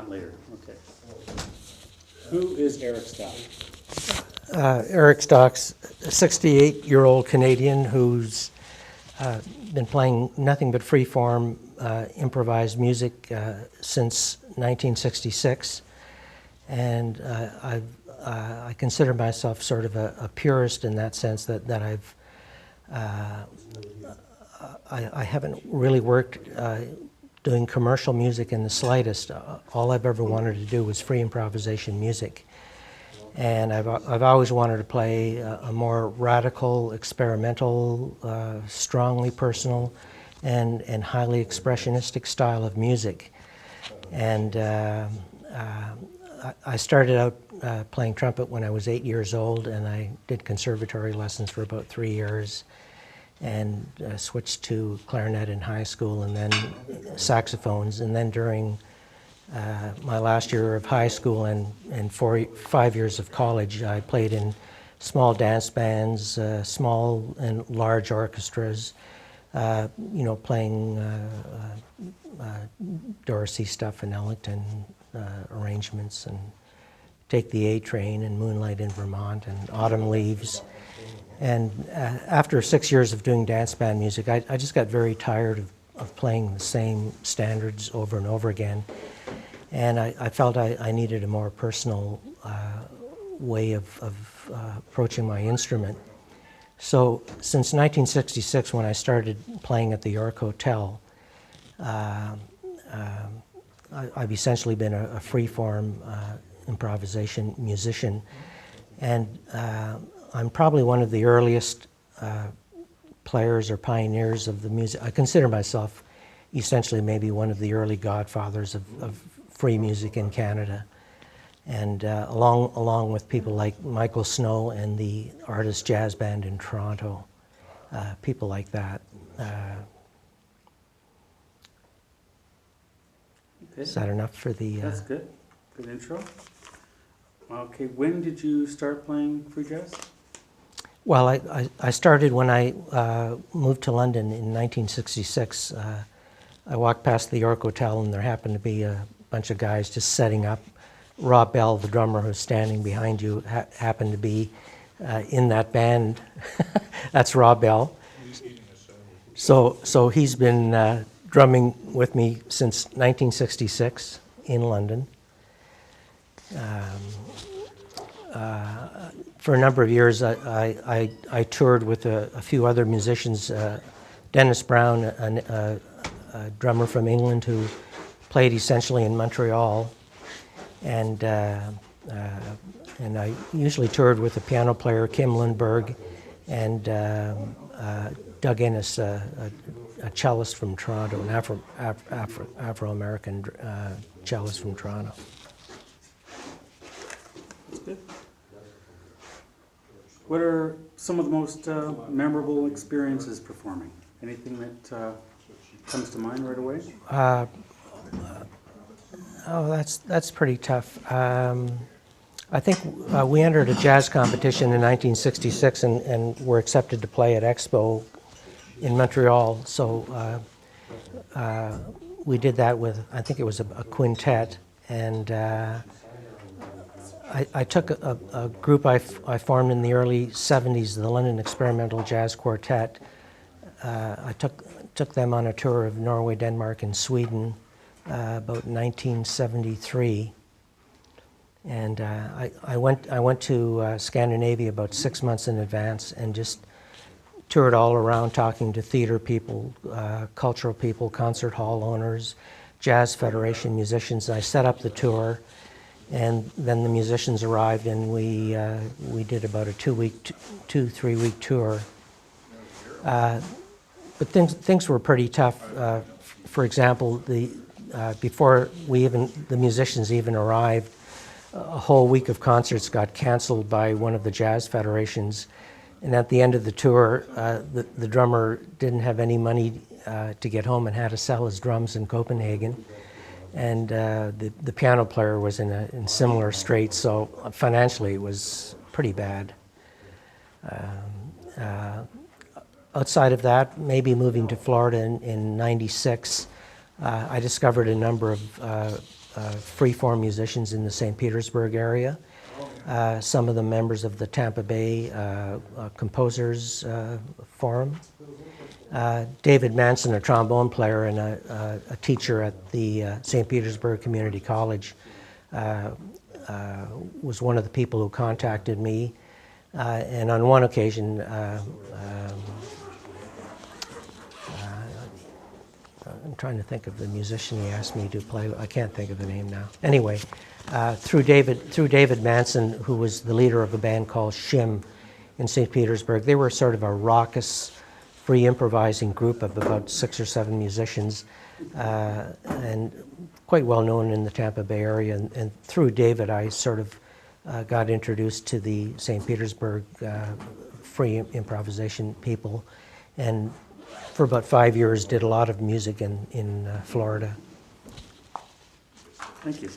that later. Okay. Who is Eric Stach? Eric Stach's a 68-year-old Canadian who's been playing nothing but free-form improvised music since 1966, and I consider myself sort of a purist in that sense that I haven't really worked doing commercial music in the slightest. All I've ever wanted to do was free improvisation music. And I've always wanted to play a more radical, experimental, strongly personal, and highly expressionistic style of music. And I started out playing trumpet when I was 8 years old, and I did conservatory lessons for about 3 years, and switched to clarinet in high school, and then saxophones, and then during my last year of high school and 5 years of college, I played in small dance bands, small and large orchestras, playing Dorsey stuff and Ellington arrangements, and Take the A Train and Moonlight in Vermont and Autumn Leaves. And after 6 years of doing dance band music, I just got very tired of playing the same standards over and over again. And I felt I needed a more personal way of approaching my instrument. So since 1966, when I started playing at the York Hotel, I've essentially been a free-form improvisation musician. And I'm probably one of the earliest players or pioneers of the music. I consider myself essentially maybe one of the early godfathers of free music in Canada, and along with people like Michael Snow and the Artist Jazz Band in Toronto, people like that. Okay. Is that enough for the... That's good. Good intro. Okay, when did you start playing free jazz? Well, I started when I moved to London in 1966. I walked past the York Hotel, and there happened to be a bunch of guys just setting up. Rob Bell, the drummer who's standing behind you, happened to be in that band. That's Rob Bell. So he's been drumming with me since 1966 in London. For a number of years, I toured with a few other musicians. Dennis Brown, a drummer from England who played essentially in Montreal, and I usually toured with a piano player, Kim Lindberg, and Doug Ennis, a cellist from Toronto, an Afro-American cellist from Toronto. That's good. What are some of the most memorable experiences performing? Anything that comes to mind right away? That's pretty tough. I think we entered a jazz competition in 1966 and were accepted to play at Expo in Montreal. So we did that with, I think it was a quintet, and I took a group I formed in the early 70s, the London Experimental Jazz Quartet. I took them on a tour of Norway, Denmark, and Sweden about 1973. And I went to Scandinavia about 6 months in advance and just toured all around talking to theater people, cultural people, concert hall owners, Jazz Federation musicians. I set up the tour, and then the musicians arrived, and we did about a 3 week tour. But things were pretty tough. For example, before the musicians even arrived, a whole week of concerts got canceled by one of the Jazz Federations, and at the end of the tour, the drummer didn't have any money to get home and had to sell his drums in Copenhagen, and the piano player was in similar straits, so financially it was pretty bad. Outside of that, maybe moving to Florida in '96, I discovered a number of free-form musicians in the St. Petersburg area. Some of them members of the Tampa Bay Composers Forum. David Manson, a trombone player and a teacher at the St. Petersburg Community College, was one of the people who contacted me. And on one occasion, I'm trying to think of the musician he asked me to play. I can't think of the name now. Anyway, through David Manson, who was the leader of a band called Shim in St. Petersburg, they were sort of a raucous, free improvising group of about 6 or 7 musicians, and quite well known in the Tampa Bay area. And through David, I sort of got introduced to the St. Petersburg free improvisation people, and for about 5 years did a lot of music in Florida. Thank you.